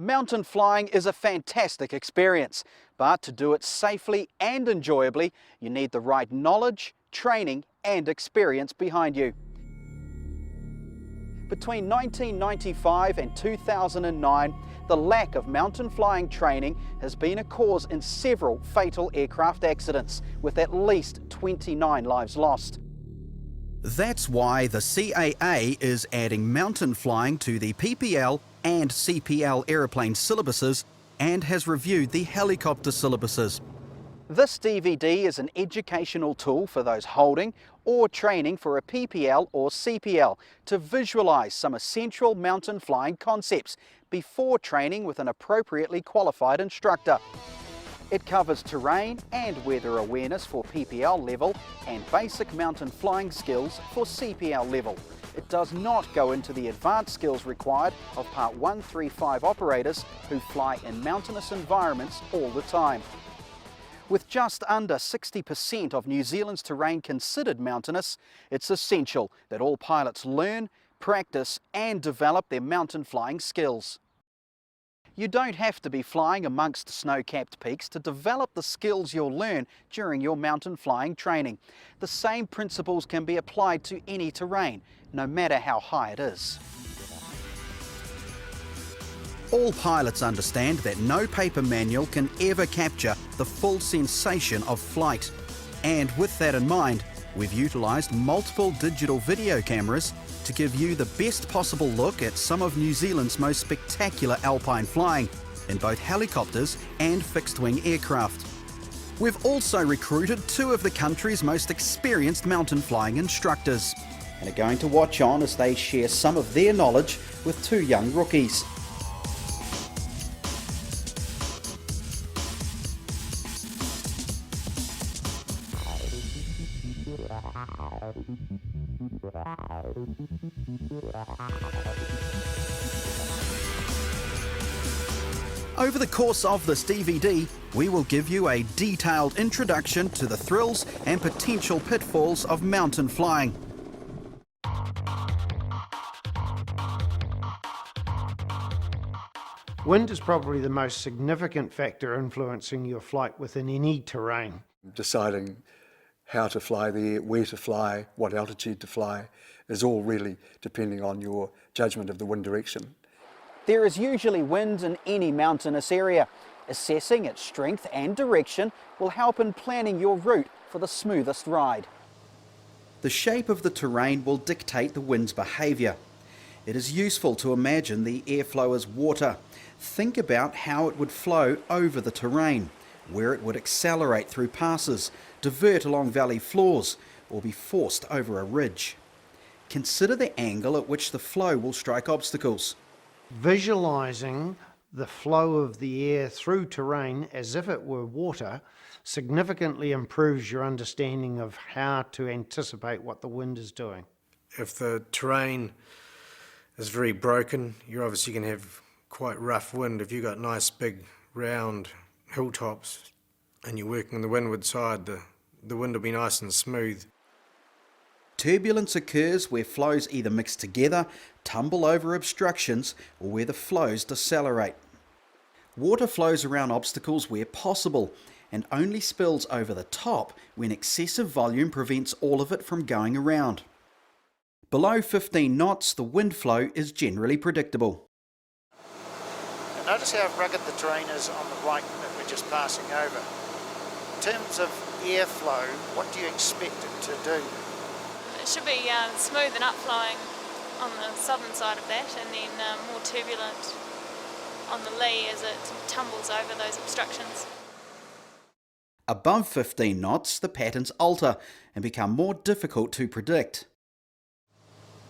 Mountain flying is a fantastic experience, but to do it safely and enjoyably, you need the right knowledge, training and experience behind you. Between 1995 and 2009, the lack of mountain flying training has been a cause in several fatal aircraft accidents, with at least 29 lives lost. That's why the CAA is adding mountain flying to the PPL and CPL aeroplane syllabuses and has reviewed the helicopter syllabuses. This DVD is an educational tool for those holding or training for a PPL or CPL to visualise some essential mountain flying concepts before training with an appropriately qualified instructor. It covers terrain and weather awareness for PPL level and basic mountain flying skills for CPL level. It does not go into the advanced skills required of Part 135 operators who fly in mountainous environments all the time. With just under 60% of New Zealand's terrain considered mountainous, it's essential that all pilots learn, practice and develop their mountain flying skills. You don't have to be flying amongst snow-capped peaks to develop the skills you'll learn during your mountain flying training. The same principles can be applied to any terrain, no matter how high it is. All pilots understand that no paper manual can ever capture the full sensation of flight. And with that in mind, we've utilised multiple digital video cameras to give you the best possible look at some of New Zealand's most spectacular alpine flying in both helicopters and fixed-wing aircraft. We've also recruited two of the country's most experienced mountain flying instructors and are going to watch on as they share some of their knowledge with two young rookies. Over the course of this DVD, we will give you a detailed introduction to the thrills and potential pitfalls of mountain flying. Wind is probably the most significant factor influencing your flight within any terrain. Deciding how to fly there, where to fly, what altitude to fly, is all really depending on your judgment of the wind direction. There is usually wind in any mountainous area. Assessing its strength and direction will help in planning your route for the smoothest ride. The shape of the terrain will dictate the wind's behaviour. It is useful to imagine the airflow as water. Think about how it would flow over the terrain, where it would accelerate through passes, divert along valley floors, or be forced over a ridge. Consider the angle at which the flow will strike obstacles. Visualising the flow of the air through terrain as if it were water significantly improves your understanding of how to anticipate what the wind is doing. If the terrain is very broken, you're obviously going to have quite rough wind. If you've got nice big round hilltops and you're working on the windward side, the wind will be nice and smooth. Turbulence occurs where flows either mix together, tumble over obstructions, or where the flows decelerate. Water flows around obstacles where possible, and only spills over the top when excessive volume prevents all of it from going around. Below 15 knots, the wind flow is generally predictable. Now notice how rugged the terrain is on the right that we're just passing over. In terms of airflow, what do you expect it to do? It should be smooth and upflowing on the southern side of that, and then more turbulent on the lee as it tumbles over those obstructions. Above 15 knots, the patterns alter and become more difficult to predict.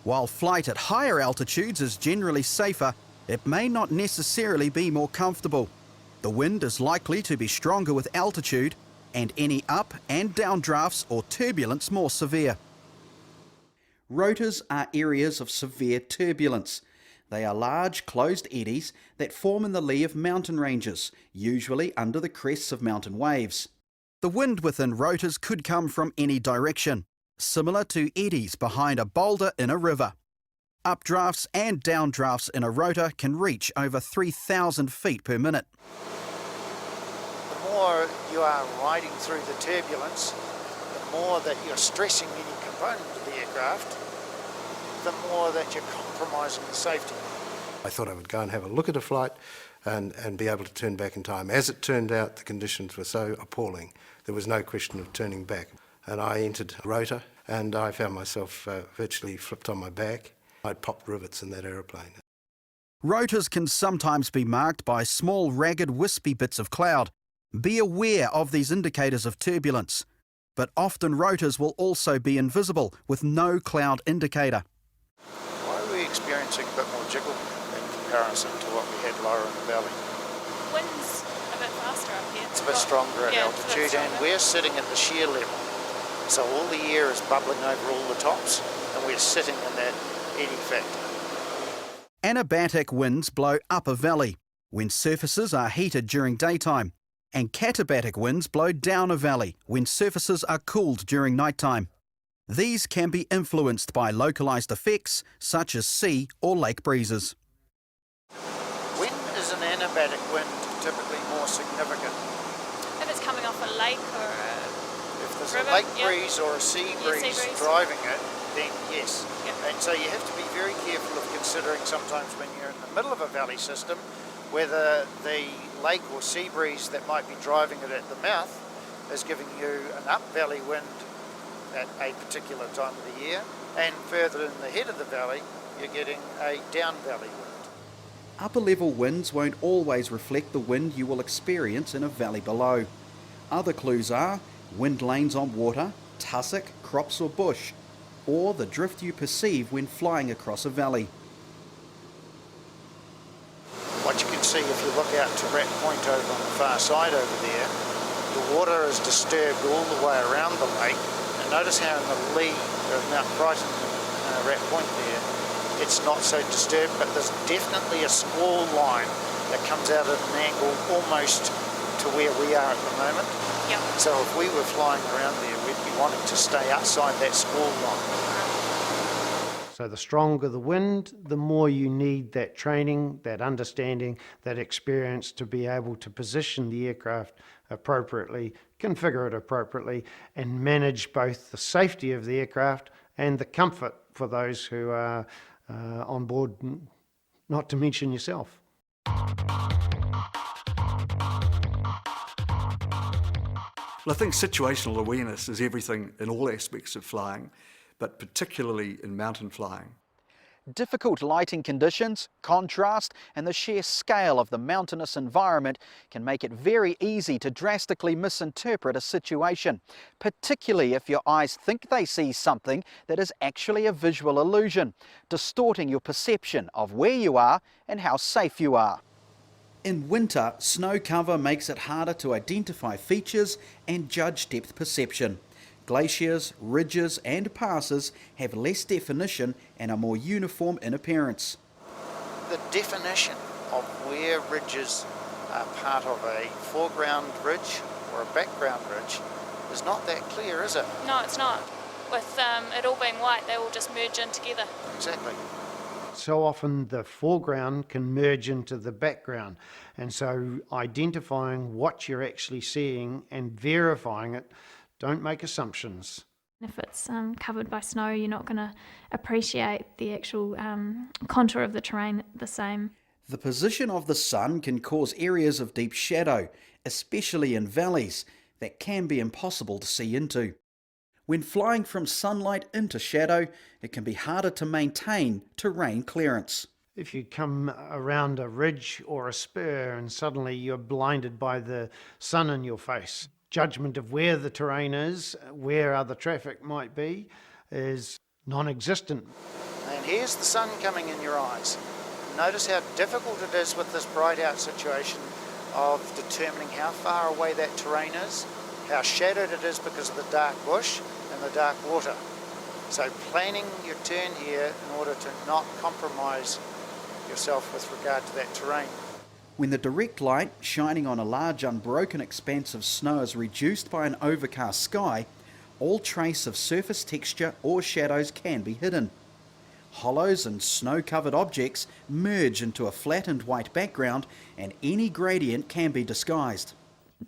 While flight at higher altitudes is generally safer, it may not necessarily be more comfortable. The wind is likely to be stronger with altitude, and any up and down drafts or turbulence more severe. Rotors are areas of severe turbulence. They are large closed eddies that form in the lee of mountain ranges, usually under the crests of mountain waves. The wind within rotors could come from any direction, similar to eddies behind a boulder in a river. Updrafts and downdrafts in a rotor can reach over 3,000 feet per minute. The more you are riding through the turbulence, the more that you're stressing any component of the aircraft, the more that you're compromising the safety. I thought I would go and have a look at a flight and be able to turn back in time. As it turned out, the conditions were so appalling, there was no question of turning back. And I entered a rotor and I found myself virtually flipped on my back. I'd popped rivets in that aeroplane. Rotors can sometimes be marked by small, ragged, wispy bits of cloud. Be aware of these indicators of turbulence. But often rotors will also be invisible with no cloud indicator. Why are we experiencing a bit more jiggle in comparison to what we had lower in the valley? Wind's a bit faster up here. It's a bit stronger at altitude, and we're sitting at the shear level. So all the air is bubbling over all the tops, and we're sitting in that eddy factor. Anabatic winds blow up a valley when surfaces are heated during daytime, and katabatic winds blow down a valley when surfaces are cooled during nighttime. These can be influenced by localised effects such as sea or lake breezes. When is an anabatic wind typically more significant? If it's coming off a lake or a If there's river, a lake breeze or a sea breeze, sea breeze. driving it, then yes. Yep. And so you have to be very careful of considering sometimes when you're in the middle of a valley system whether the lake or sea breeze that might be driving it at the mouth is giving you an up valley wind at a particular time of the year, and further in the head of the valley you're getting a down valley wind. Upper level winds won't always reflect the wind you will experience in a valley below. Other clues are wind lanes on water, tussock, crops or bush, or the drift you perceive when flying across a valley. What you can see if you look out to Rat Point over on the far side over there, the water is disturbed all the way around the lake. And notice how in the lee of Mount Brighton and Rat Point there, it's not so disturbed, but there's definitely a squall line that comes out at an angle almost to where we are at the moment. Yep. So if we were flying around there, we'd be wanting to stay outside that squall line. So the stronger the wind, the more you need that training, that understanding, that experience to be able to position the aircraft appropriately, configure it appropriately, and manage both the safety of the aircraft and the comfort for those who are on board, not to mention yourself. Well, I think situational awareness is everything in all aspects of flying, but particularly in mountain flying. Difficult lighting conditions, contrast, and the sheer scale of the mountainous environment can make it very easy to drastically misinterpret a situation, particularly if your eyes think they see something that is actually a visual illusion, distorting your perception of where you are and how safe you are. In winter, snow cover makes it harder to identify features and judge depth perception. Glaciers, ridges and passes have less definition and are more uniform in appearance. The definition of where ridges are part of a foreground ridge or a background ridge is not that clear, is it? No, it's not. With it all being white, they all just merge in together. Exactly. So often the foreground can merge into the background, and so identifying what you're actually seeing and verifying it, don't make assumptions. If it's covered by snow, you're not going to appreciate the actual contour of the terrain the same. The position of the sun can cause areas of deep shadow, especially in valleys, that can be impossible to see into. When flying from sunlight into shadow, it can be harder to maintain terrain clearance. If you come around a ridge or a spur and suddenly you're blinded by the sun in your face, judgment of where the terrain is, where other traffic might be, is non-existent. And here's the sun coming in your eyes. Notice how difficult it is with this bright out situation of determining how far away that terrain is, how shadowed it is because of the dark bush and the dark water. So planning your turn here in order to not compromise yourself with regard to that terrain. When the direct light shining on a large unbroken expanse of snow is reduced by an overcast sky, all trace of surface texture or shadows can be hidden. Hollows and snow-covered objects merge into a flattened white background, and any gradient can be disguised.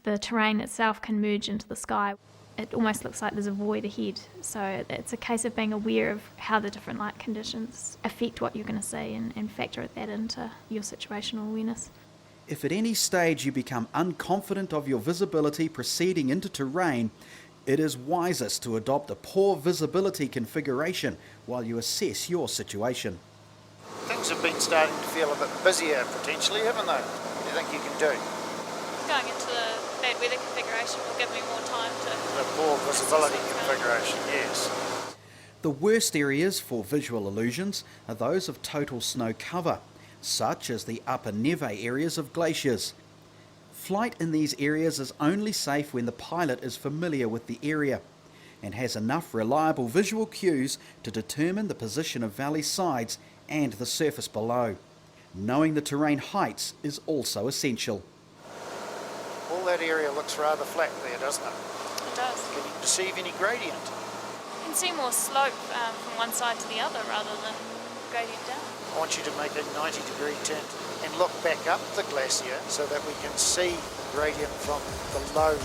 The terrain itself can merge into the sky. It almost looks like there's a void ahead, so it's a case of being aware of how the different light conditions affect what you're going to see and factor that into your situational awareness. If at any stage you become unconfident of your visibility proceeding into terrain, it is wisest to adopt a poor visibility configuration while you assess your situation. Things have been starting to feel a bit busier potentially, haven't they? What do you think you can do? Going into the bad weather configuration will give me more time to... The poor visibility configuration, yes. The worst areas for visual illusions are those of total snow cover, such as the upper neve areas of glaciers. Flight in these areas is only safe when the pilot is familiar with the area and has enough reliable visual cues to determine the position of valley sides and the surface below. Knowing the terrain heights is also essential. All that area looks rather flat there, doesn't it? It does. Can you perceive any gradient? You can see more slope from one side to the other rather than gradient down. I want you to make a 90-degree turn and look back up the glacier so that we can see the gradient from below.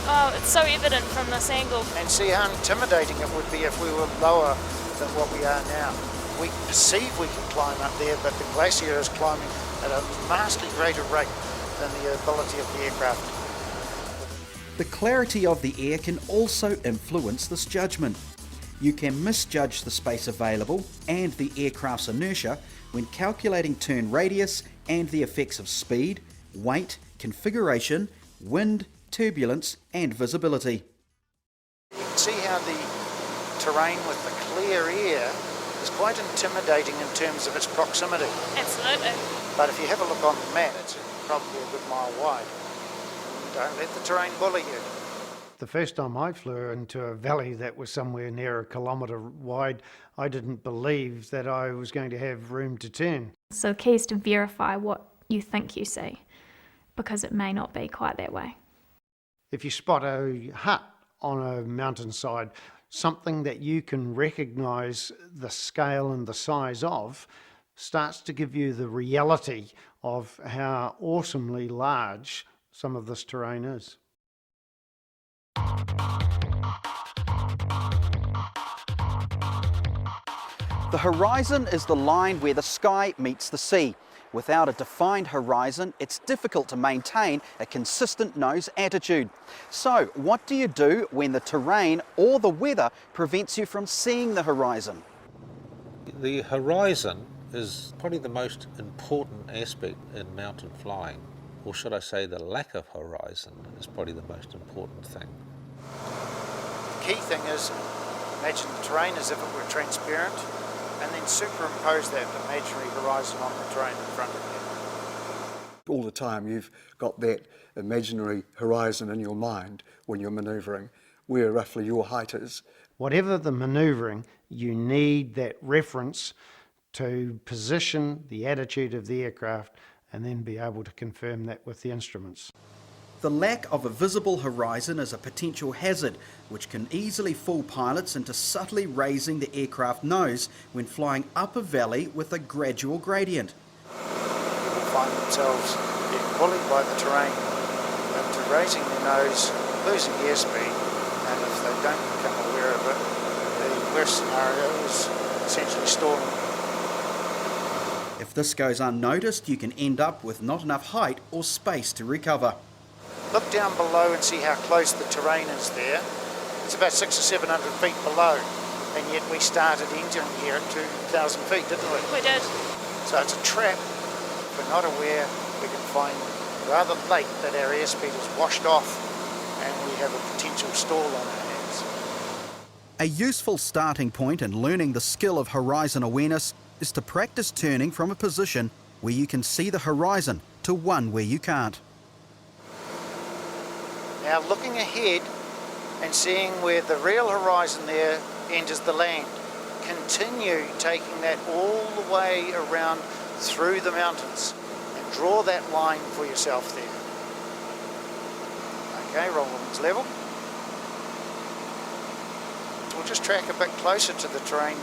Oh, it's so evident from this angle. And see how intimidating it would be if we were lower than what we are now. We perceive we can climb up there, but the glacier is climbing at a vastly greater rate than the ability of the aircraft. The clarity of the air can also influence this judgment. You can misjudge the space available and the aircraft's inertia when calculating turn radius and the effects of speed, weight, configuration, wind, turbulence and visibility. You can see how the terrain with the clear air is quite intimidating in terms of its proximity. Absolutely. But if you have a look on the map, it's probably a good mile wide. Don't let the terrain bully you. The first time I flew into a valley that was somewhere near a kilometre wide, I didn't believe that I was going to have room to turn. So the key is to verify what you think you see, because it may not be quite that way. If you spot a hut on a mountainside, something that you can recognise the scale and the size of starts to give you the reality of how awesomely large some of this terrain is. The horizon is the line where the sky meets the sea. Without a defined horizon, it's difficult to maintain a consistent nose attitude. So, what do you do when the terrain or the weather prevents you from seeing the horizon? The horizon is probably the most important aspect in mountain flying, or should I say the lack of horizon is probably the most important thing. The key thing is imagine the terrain as if it were transparent and then superimpose that imaginary horizon on the terrain in front of you. All the time you've got that imaginary horizon in your mind when you're manoeuvring, where roughly your height is. Whatever the manoeuvring, you need that reference to position the attitude of the aircraft and then be able to confirm that with the instruments. The lack of a visible horizon is a potential hazard which can easily fool pilots into subtly raising the aircraft nose when flying up a valley with a gradual gradient. People find themselves being bullied by the terrain into raising their nose, losing airspeed, and if they don't become aware of it, the worst scenario is essentially stalling. If this goes unnoticed, you can end up with not enough height or space to recover. Look down below and see how close the terrain is there. It's about 600 or 700 feet below, and yet we started entering here at 2,000 feet, didn't we? We did. So it's a trap. If we're not aware, we can find rather late that our airspeed is washed off and we have a potential stall on our hands. A useful starting point in learning the skill of horizon awareness is to practice turning from a position where you can see the horizon to one where you can't. Now looking ahead and seeing where the real horizon there enters the land, continue taking that all the way around through the mountains, and draw that line for yourself there. Okay, roll the wings level. We'll just track a bit closer to the terrain,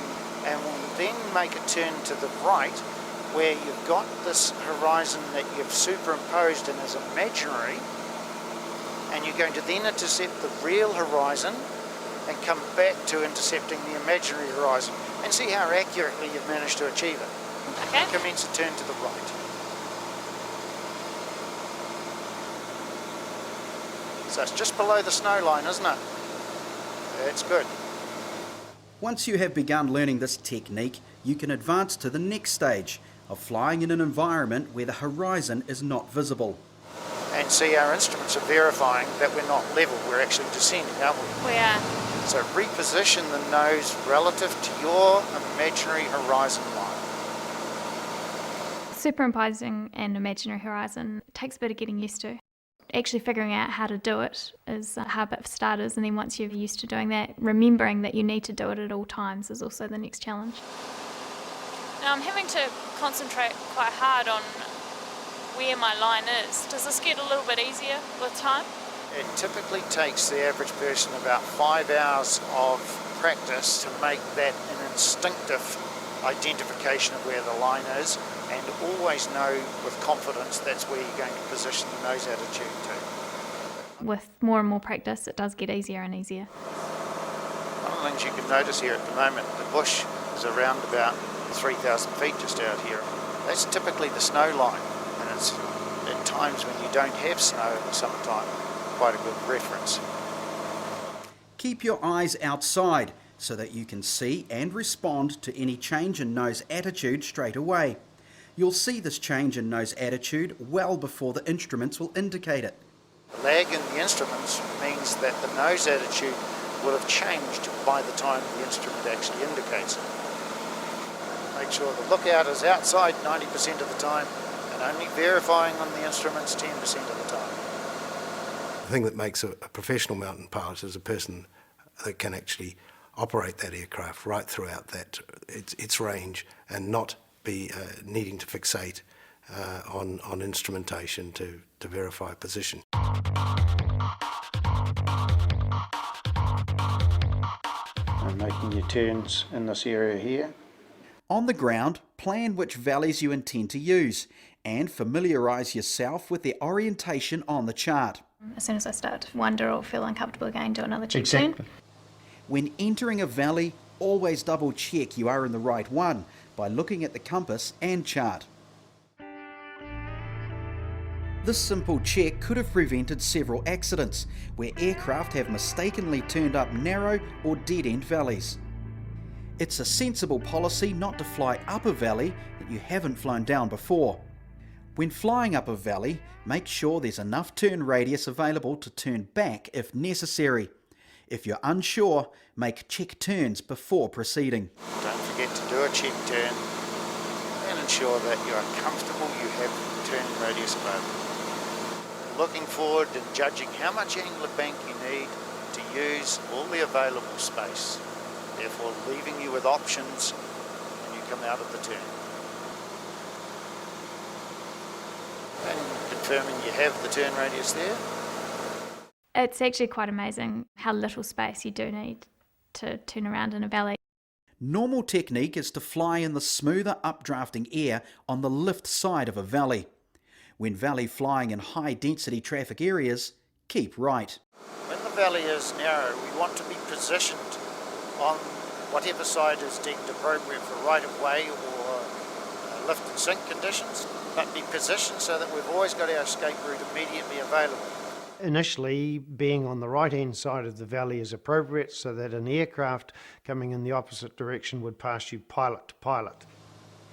and we'll then make a turn to the right where you've got this horizon that you've superimposed and is imaginary, and you're going to then intercept the real horizon and come back to intercepting the imaginary horizon, and see how accurately you've managed to achieve it. Okay. Commence a turn to the right. So it's just below the snow line, isn't it? That's good. Once you have begun learning this technique, you can advance to the next stage of flying in an environment where the horizon is not visible. And see, our instruments are verifying that we're not level, we're actually descending, aren't we? We are. So reposition the nose relative to your imaginary horizon line. Superimposing an imaginary horizon takes a bit of getting used to. Actually figuring out how to do it is a hard bit for starters, and then once you're used to doing that, remembering that you need to do it at all times is also the next challenge. Now I'm having to concentrate quite hard on where my line is. Does this get a little bit easier with time? It typically takes the average person about 5 hours of practice to make that an instinctive identification of where the line is, and always know with confidence that's where you're going to position the nose attitude to. With more and more practice, it does get easier and easier. One of the things you can notice here at the moment, the bush is around about 3,000 feet just out here. That's typically the snow line, and it's at times when you don't have snow in the summertime, quite a good reference. Keep your eyes outside so that you can see and respond to any change in nose attitude straight away. You'll see this change in nose attitude well before the instruments will indicate it. The lag in the instruments means that the nose attitude will have changed by the time the instrument actually indicates it. Make sure the lookout is outside 90% of the time and only verifying on the instruments 10% of the time. The thing that makes a professional mountain pilot is a person that can actually operate that aircraft right throughout its range and not be needing to fixate on instrumentation to verify position. And making your turns in this area here. On the ground, plan which valleys you intend to use and familiarise yourself with their orientation on the chart. As soon as I start to wonder or feel uncomfortable again, do another check turn. When entering a valley, always double check you are in the right one by looking at the compass and chart. This simple check could have prevented several accidents where aircraft have mistakenly turned up narrow or dead-end valleys. It's a sensible policy not to fly up a valley that you haven't flown down before. When flying up a valley, make sure there's enough turn radius available to turn back if necessary. If you're unsure, make check turns before proceeding. Don't forget to do a check turn and ensure that you are comfortable you have turn radius available. Looking forward and judging how much angular bank you need to use all the available space, therefore leaving you with options when you come out of the turn. And confirming you have the turn radius there. It's actually quite amazing how little space you do need to turn around in a valley. Normal technique is to fly in the smoother updrafting air on the lift side of a valley. When valley flying in high density traffic areas, keep right. When the valley is narrow, we want to be positioned on whatever side is deemed appropriate for right of way or lift and sink conditions, but be positioned so that we've always got our escape route immediately available. Initially, being on the right-hand side of the valley is appropriate so that an aircraft coming in the opposite direction would pass you pilot to pilot.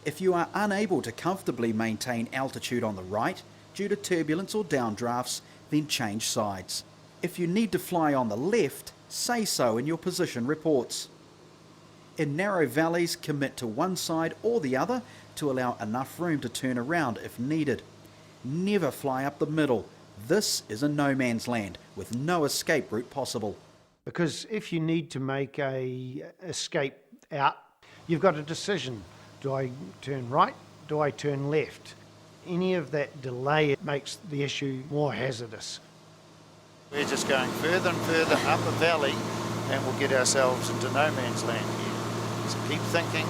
If you are unable to comfortably maintain altitude on the right due to turbulence or downdrafts, then change sides. If you need to fly on the left, say so in your position reports. In narrow valleys, commit to one side or the other to allow enough room to turn around if needed. Never fly up the middle. This is a no man's land with no escape route possible. Because if you need to make a escape out, you've got a decision. Do I turn right? Do I turn left? Any of that delay makes the issue more hazardous. We're just going further and further up a valley and we'll get ourselves into no man's land here. So keep thinking,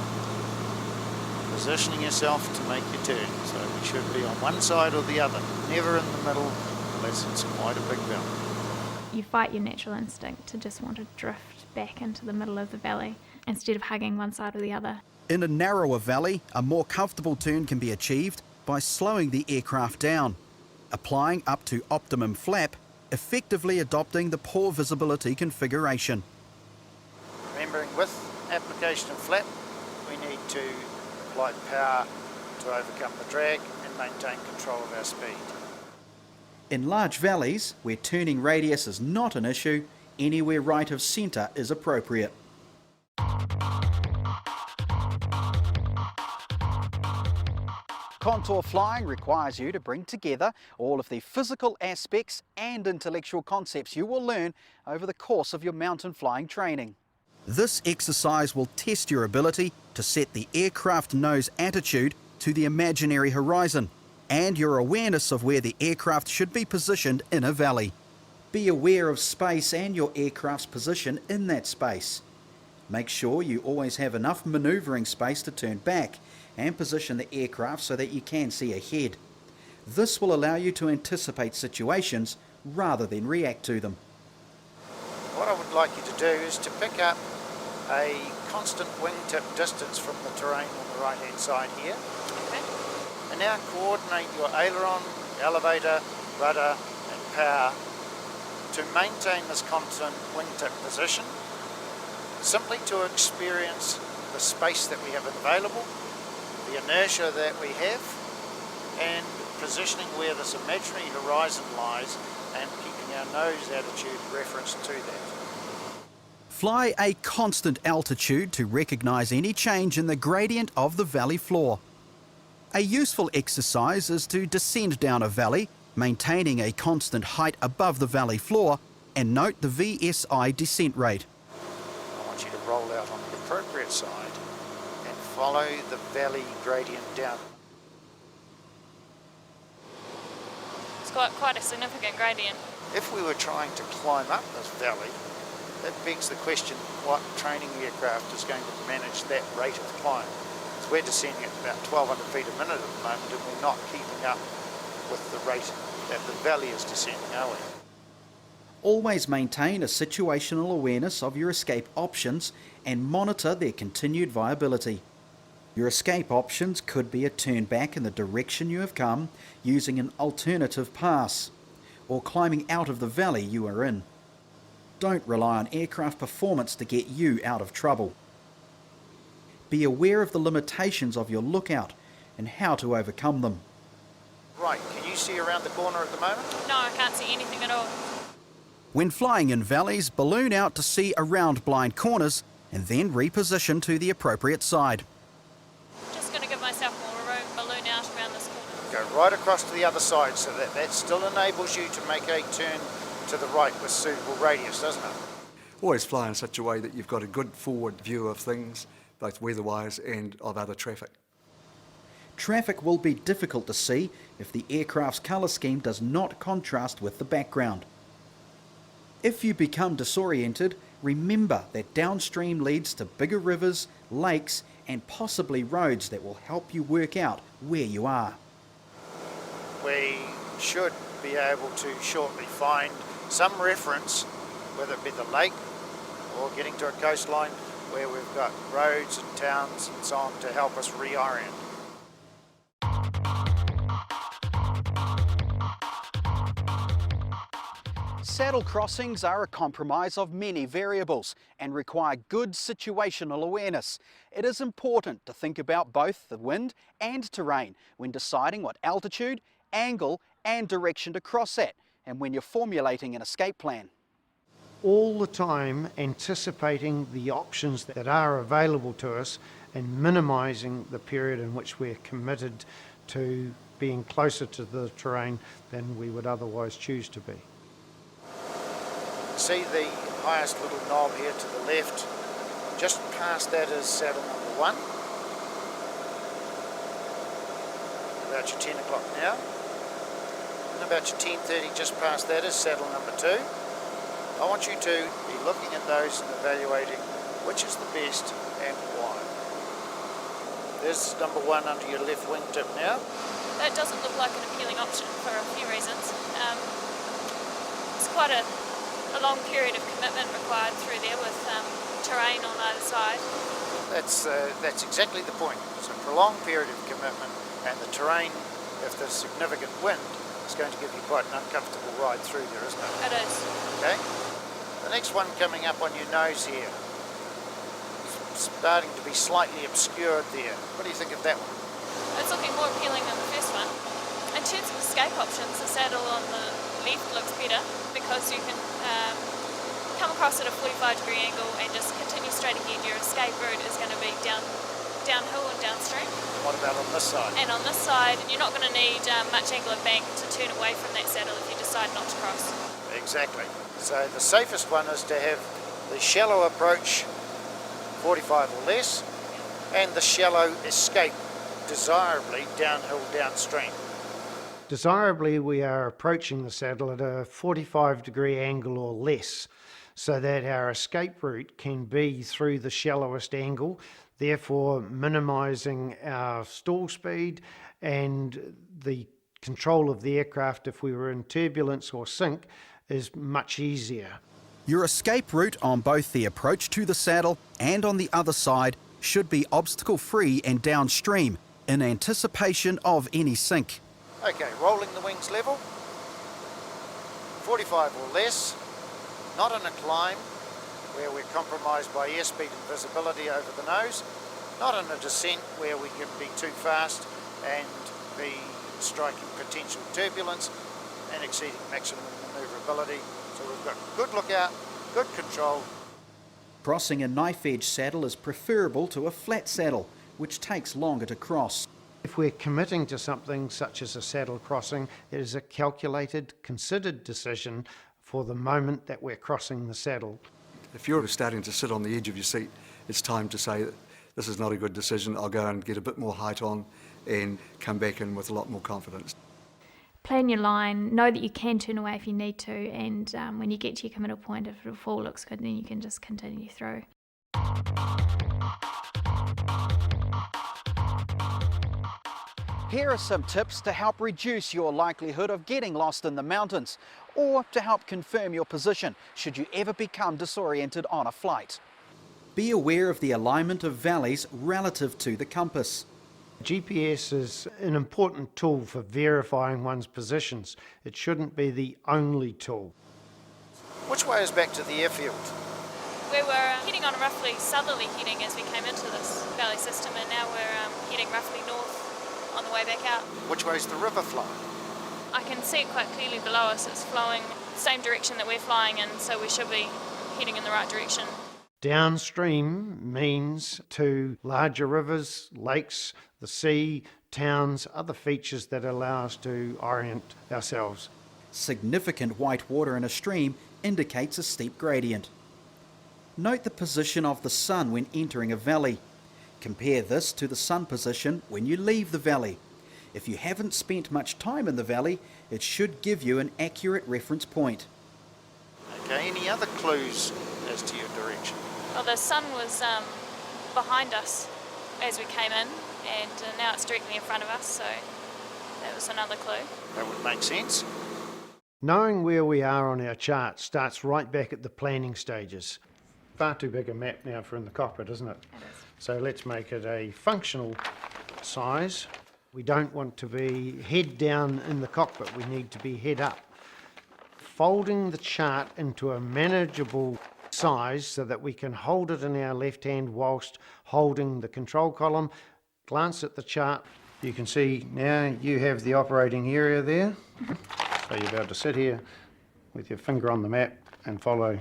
positioning yourself to make your turn. So we should be on one side or the other, never in the middle unless it's quite a big valley. You fight your natural instinct to just want to drift back into the middle of the valley instead of hugging one side or the other. In a narrower valley, a more comfortable turn can be achieved by slowing the aircraft down, applying up to optimum flap, effectively adopting the poor visibility configuration. Remembering with application of flap, we need to apply power to overcome the drag and maintain control of our speed. In large valleys, where turning radius is not an issue, anywhere right of centre is appropriate. Contour flying requires you to bring together all of the physical aspects and intellectual concepts you will learn over the course of your mountain flying training. This exercise will test your ability to set the aircraft nose attitude to the imaginary horizon and your awareness of where the aircraft should be positioned in a valley. Be aware of space and your aircraft's position in that space. Make sure you always have enough manoeuvring space to turn back and position the aircraft so that you can see ahead. This will allow you to anticipate situations rather than react to them. What I would like you to do is to pick up a constant wingtip distance from the terrain on the right hand side here. Okay. And now coordinate your aileron, elevator, rudder and power to maintain this constant wingtip position, simply to experience the space that we have available, the inertia that we have, and positioning where this imaginary horizon lies and keeping our nose attitude reference to that. Fly a constant altitude to recognise any change in the gradient of the valley floor. A useful exercise is to descend down a valley, maintaining a constant height above the valley floor, and note the VSI descent rate. I want you to roll out on the appropriate side and follow the valley gradient down. It's quite a significant gradient. If we were trying to climb up this valley, that begs the question, what training aircraft is going to manage that rate of climb? Because we're descending at about 1,200 feet a minute at the moment and we're not keeping up with the rate that the valley is descending, are we? Always maintain a situational awareness of your escape options and monitor their continued viability. Your escape options could be a turn back in the direction you have come using an alternative pass, or climbing out of the valley you are in. Don't rely on aircraft performance to get you out of trouble. Be aware of the limitations of your lookout and how to overcome them. Right, can you see around the corner at the moment? No, I can't see anything at all. When flying in valleys, balloon out to see around blind corners and then reposition to the appropriate side. Just going to give myself more room, balloon out around this corner. Go right across to the other side so that still enables you to make a turn to the right with suitable radius, doesn't it? Always fly in such a way that you've got a good forward view of things, both weather-wise and of other traffic. Traffic will be difficult to see if the aircraft's colour scheme does not contrast with the background. If you become disoriented, remember that downstream leads to bigger rivers, lakes and possibly roads that will help you work out where you are. We should be able to shortly find some reference, whether it be the lake or getting to a coastline where we've got roads and towns and so on to help us reorient. Saddle crossings are a compromise of many variables and require good situational awareness. It is important to think about both the wind and terrain when deciding what altitude, angle and direction to cross at, and when you're formulating an escape plan. All the time anticipating the options that are available to us and minimising the period in which we're committed to being closer to the terrain than we would otherwise choose to be. See the highest little knob here to the left? Just past that is saddle number 1. about your 10 o'clock now. And about your 10:30, just past that, is saddle number 2. I want you to be looking at those and evaluating which is the best and why. There's number 1 under your left wingtip now. That doesn't look like an appealing option for a few reasons. It's quite a long period of commitment required through there with terrain on either side. That's exactly the point. It's a prolonged period of commitment, and the terrain, if there's significant wind, is going to give you quite an uncomfortable ride through there, isn't it? It is. Okay. The next one coming up on your nose here, starting to be slightly obscured there. What do you think of that one? It's looking more appealing than the first one. In terms of escape options, the saddle on the left looks better because you can come across at a 45-degree angle and just continue straight ahead. Your escape route is going to be downhill and downstream. What about on this side? And on this side, you're not going to need much angle of bank to turn away from that saddle if you decide not to cross. Exactly. So the safest one is to have the shallow approach, 45 or less, and the shallow escape, desirably downhill, downstream. Desirably, we are approaching the saddle at a 45-degree angle or less, so that our escape route can be through the shallowest angle, therefore minimising our stall speed and the control of the aircraft if we were in turbulence or sink is much easier. Your escape route on both the approach to the saddle and on the other side should be obstacle-free and downstream in anticipation of any sink. Okay, rolling the wings level, 45 or less, not in a climb where we're compromised by airspeed and visibility over the nose, not in a descent where we can be too fast and be striking potential turbulence and exceeding maximum manoeuvrability. So we've got good lookout, good control. Crossing a knife-edge saddle is preferable to a flat saddle, which takes longer to cross. If we're committing to something such as a saddle crossing, it is a calculated, considered decision for the moment that we're crossing the saddle. If you're starting to sit on the edge of your seat, it's time to say that this is not a good decision. I'll go and get a bit more height on and come back in with a lot more confidence. Plan your line, know that you can turn away if you need to, and when you get to your committal point, if the fall looks good, then you can just continue through. Here are some tips to help reduce your likelihood of getting lost in the mountains, or to help confirm your position should you ever become disoriented on a flight. Be aware of the alignment of valleys relative to the compass. GPS is an important tool for verifying one's positions. It shouldn't be the only tool. Which way is back to the airfield? We were heading on a roughly southerly heading as we came into this valley system, and now we're heading roughly north on the way back out. Which way is the river flowing? I can see it quite clearly below us. It's flowing the same direction that we're flying in, so we should be heading in the right direction. Downstream means to larger rivers, lakes, the sea, towns, other features that allow us to orient ourselves. Significant white water in a stream indicates a steep gradient. Note the position of the sun when entering a valley. Compare this to the sun position when you leave the valley. If you haven't spent much time in the valley, it should give you an accurate reference point. Okay, any other clues as to your direction? Well, the sun was behind us as we came in, and now it's directly in front of us, so that was another clue. That would make sense. Knowing where we are on our chart starts right back at the planning stages. Far too big a map now for in the cockpit, isn't it? It is. So let's make it a functional size. We don't want to be head down in the cockpit, we need to be head up. Folding the chart into a manageable size so that we can hold it in our left hand whilst holding the control column. Glance at the chart. You can see now you have the operating area there. So you're about to sit here with your finger on the map and follow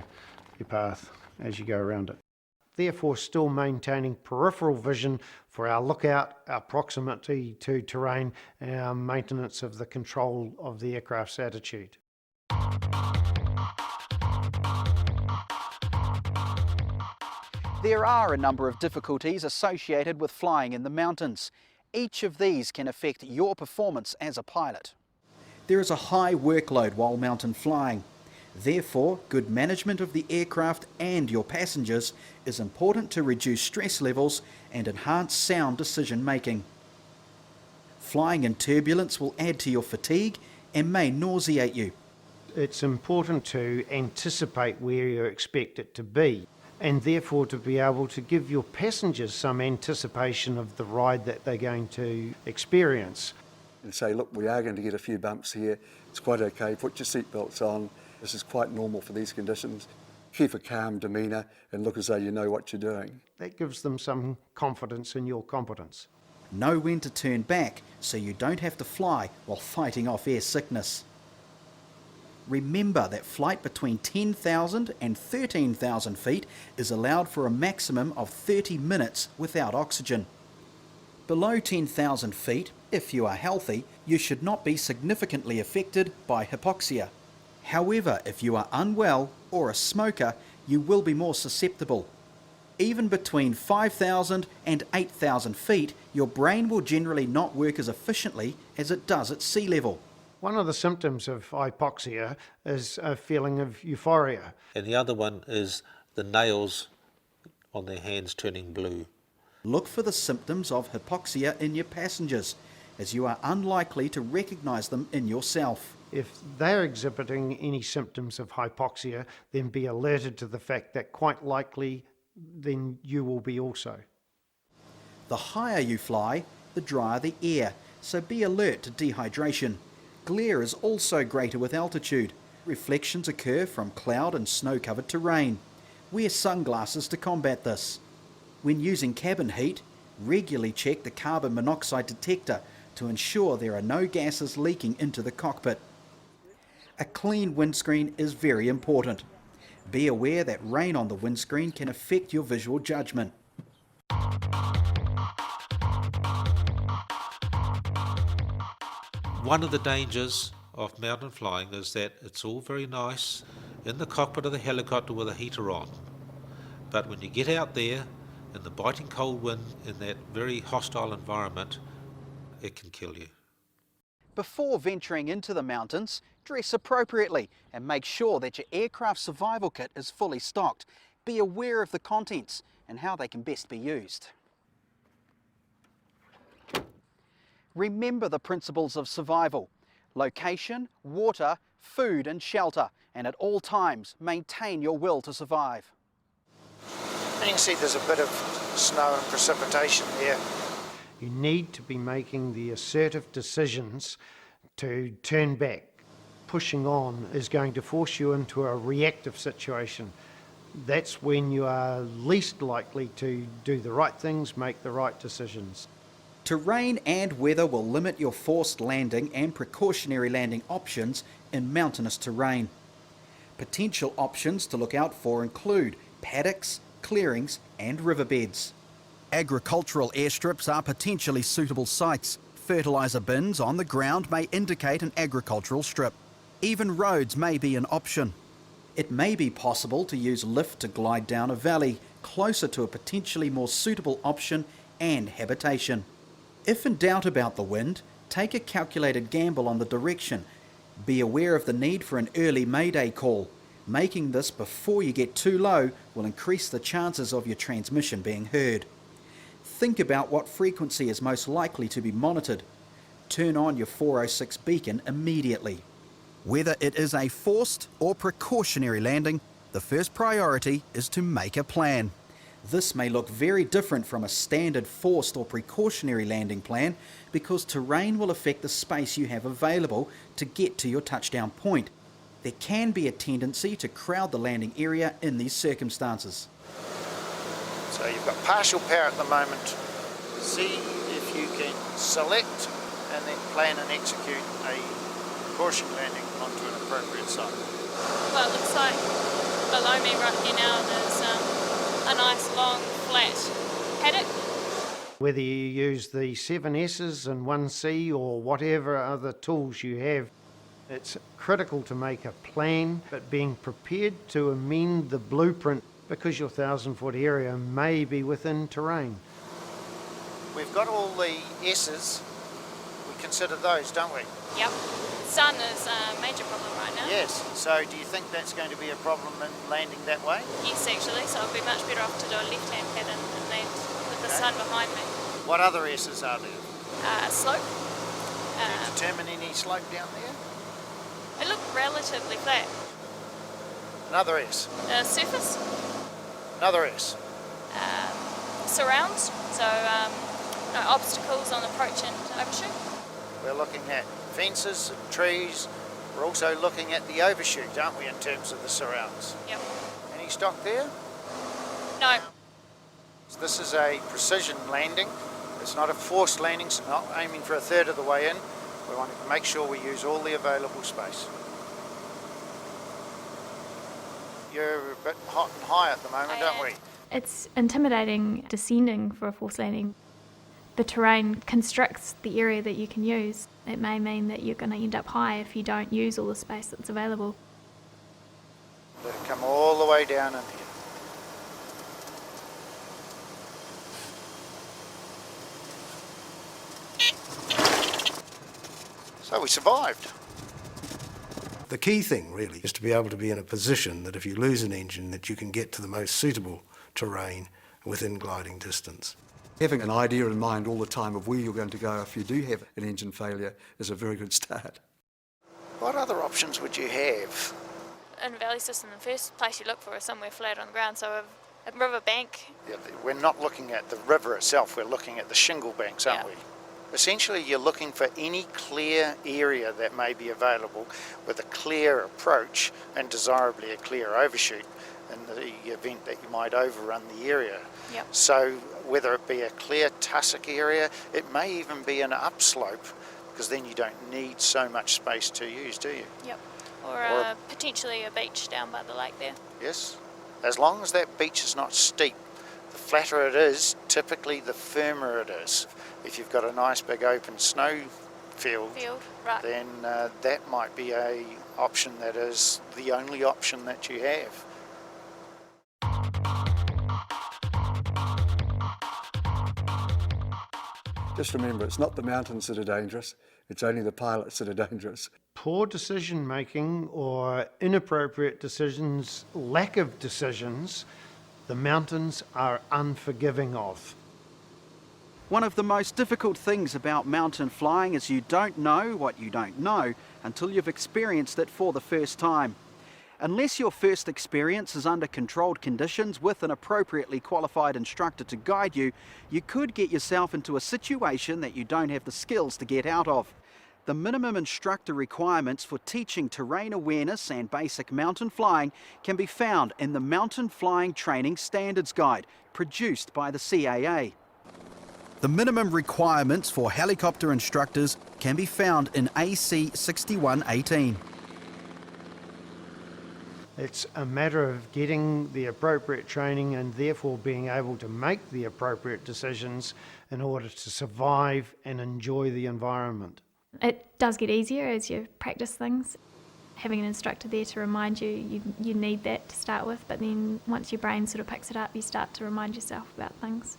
your path as you go around it. Therefore, still maintaining peripheral vision for our lookout, our proximity to terrain, and our maintenance of the control of the aircraft's attitude. There are a number of difficulties associated with flying in the mountains, Each of these can affect your performance as a pilot. There is a high workload while mountain flying. Therefore, good management of the aircraft and your passengers is important to reduce stress levels and enhance sound decision making. Flying in turbulence will add to your fatigue and may nauseate you. It's important to anticipate where you expect it to be, and therefore to be able to give your passengers some anticipation of the ride that they're going to experience. And say, look, we are going to get a few bumps here. It's quite okay. Put your seatbelts on. This is quite normal for these conditions. Keep a calm demeanour and look as though you know what you're doing. That gives them some confidence in your competence. Know when to turn back so you don't have to fly while fighting off air sickness. Remember that flight between 10,000 and 13,000 feet is allowed for a maximum of 30 minutes without oxygen. Below 10,000 feet, if you are healthy, you should not be significantly affected by hypoxia. However, if you are unwell or a smoker, you will be more susceptible. Even between 5,000 and 8,000 feet, your brain will generally not work as efficiently as it does at sea level. One of the symptoms of hypoxia is a feeling of euphoria. And the other one is the nails on their hands turning blue. Look for the symptoms of hypoxia in your passengers, as you are unlikely to recognise them in yourself. If they're exhibiting any symptoms of hypoxia, then be alerted to the fact that quite likely then you will be also. The higher you fly, the drier the air, so be alert to dehydration. Glare is also greater with altitude. Reflections occur from cloud and snow-covered terrain. Wear sunglasses to combat this. When using cabin heat, regularly check the carbon monoxide detector to ensure there are no gases leaking into the cockpit. A clean windscreen is very important. Be aware that rain on the windscreen can affect your visual judgment. One of the dangers of mountain flying is that it's all very nice in the cockpit of the helicopter with a heater on. But when you get out there in the biting cold wind in that very hostile environment, it can kill you. Before venturing into the mountains, dress appropriately and make sure that your aircraft survival kit is fully stocked. Be aware of the contents and how they can best be used. Remember the principles of survival: location, water, food and shelter, and at all times maintain your will to survive. And you can see there's a bit of snow and precipitation there. You need to be making the assertive decisions to turn back. Pushing on is going to force you into a reactive situation. That's when you are least likely to do the right things, make the right decisions. Terrain and weather will limit your forced landing and precautionary landing options in mountainous terrain. Potential options to look out for include paddocks, clearings and riverbeds. Agricultural airstrips are potentially suitable sites. Fertiliser bins on the ground may indicate an agricultural strip. Even roads may be an option. It may be possible to use lift to glide down a valley closer to a potentially more suitable option and habitation. If in doubt about the wind, take a calculated gamble on the direction. Be aware of the need for an early mayday call. Making this before you get too low will increase the chances of your transmission being heard. Think about what frequency is most likely to be monitored. Turn on your 406 beacon immediately. Whether it is a forced or precautionary landing, the first priority is to make a plan. This may look very different from a standard forced or precautionary landing plan because terrain will affect the space you have available to get to your touchdown point. There can be a tendency to crowd the landing area in these circumstances. So you've got partial power at the moment. See if you can select and then plan and execute a precaution landing onto an appropriate site. Well, it looks like below me right here now there's a nice long flat paddock. Whether you use the 7S's and 1C or whatever other tools you have, it's critical to make a plan, but being prepared to amend the blueprint because your 1,000-foot area may be within terrain. We've got all the S's. We consider those, don't we? Yep. Sun is a major problem right now. Yes. So do you think that's going to be a problem in landing that way? Yes, actually, so I'll be much better off to do a left-hand pattern and land with the sun behind me. What other S's are there? Slope. Can you determine any slope down there? It looked relatively flat. Another S. Surface. Another S. Surrounds, so no obstacles on approach and overshoot. We're looking at fences and trees. We're also looking at the overshoot, aren't we, in terms of the surrounds? Yep. Any stock there? No. This is a precision landing. It's not a forced landing, so not aiming for a third of the way in. We want to make sure we use all the available space. You're a bit hot and high at the moment, aren't we? It's intimidating descending for a forced landing. The terrain constricts the area that you can use. It may mean that you're going to end up high if you don't use all the space that's available. Let it come all the way down in here. So we survived. The key thing really is to be able to be in a position that if you lose an engine that you can get to the most suitable terrain within gliding distance. Having an idea in mind all the time of where you're going to go if you do have an engine failure is a very good start. What other options would you have? In a valley system, the first place you look for is somewhere flat on the ground, so a river bank. Yeah, we're not looking at the river itself, we're looking at the shingle banks, aren't we? Essentially, you're looking for any clear area that may be available with a clear approach and desirably a clear overshoot in the event that you might overrun the area. Yep. So whether it be a clear tussock area, it may even be an upslope, because then you don't need so much space to use, do you? Yep. Or potentially a beach down by the lake there. Yes. As long as that beach is not steep, the flatter it is, typically the firmer it is. If you've got a nice big open snow field, right. then that might be a option that is the only option that you have. Just remember, it's not the mountains that are dangerous, it's only the pilots that are dangerous. Poor decision making or inappropriate decisions, lack of decisions, the mountains are unforgiving of. One of the most difficult things about mountain flying is you don't know what you don't know until you've experienced it for the first time. Unless your first experience is under controlled conditions with an appropriately qualified instructor to guide you, you could get yourself into a situation that you don't have the skills to get out of. The minimum instructor requirements for teaching terrain awareness and basic mountain flying can be found in the Mountain Flying Training Standards Guide, produced by the CAA. The minimum requirements for helicopter instructors can be found in AC 6118. It's a matter of getting the appropriate training and therefore being able to make the appropriate decisions in order to survive and enjoy the environment. It does get easier as you practice things. Having an instructor there to remind you, you need that to start with, but then once your brain sort of picks it up, you start to remind yourself about things.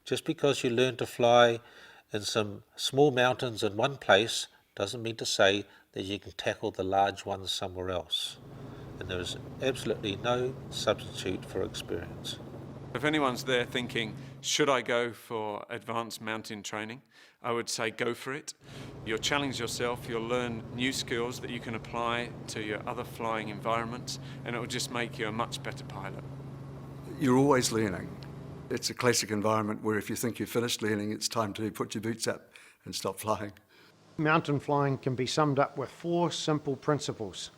Just because you learn to fly in some small mountains in one place doesn't mean to say that you can tackle the large ones somewhere else. And there is absolutely no substitute for experience. If anyone's there thinking, should I go for advanced mountain training? I would say go for it. You'll challenge yourself, you'll learn new skills that you can apply to your other flying environments, and it will just make you a much better pilot. You're always learning. It's a classic environment where if you think you've finished learning, it's time to put your boots up and stop flying. Mountain flying can be summed up with 4 simple principles: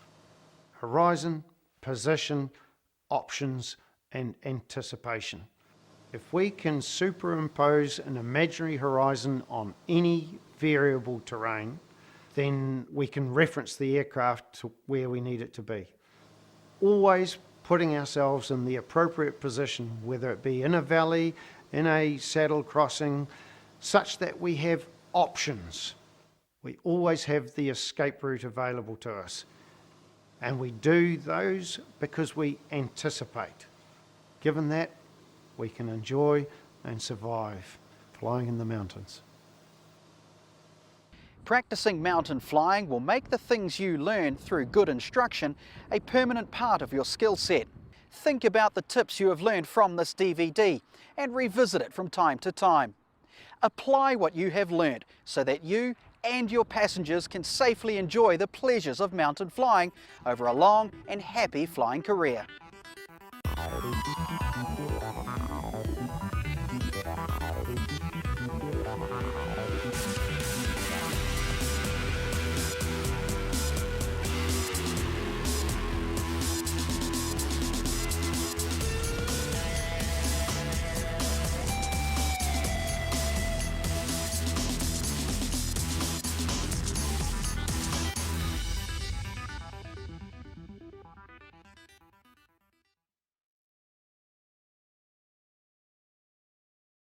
horizon, position, options, and anticipation. If we can superimpose an imaginary horizon on any variable terrain, then we can reference the aircraft to where we need it to be. Always putting ourselves in the appropriate position, whether it be in a valley, in a saddle crossing, such that we have options. We always have the escape route available to us. And we do those because we anticipate. Given that, we can enjoy and survive. flying in the mountains. Practicing mountain flying will make the things you learn through good instruction a permanent part of your skill set. Think about the tips you have learned from this DVD and revisit it from time to time. Apply what you have learned so that you and your passengers can safely enjoy the pleasures of mountain flying over a long and happy flying career.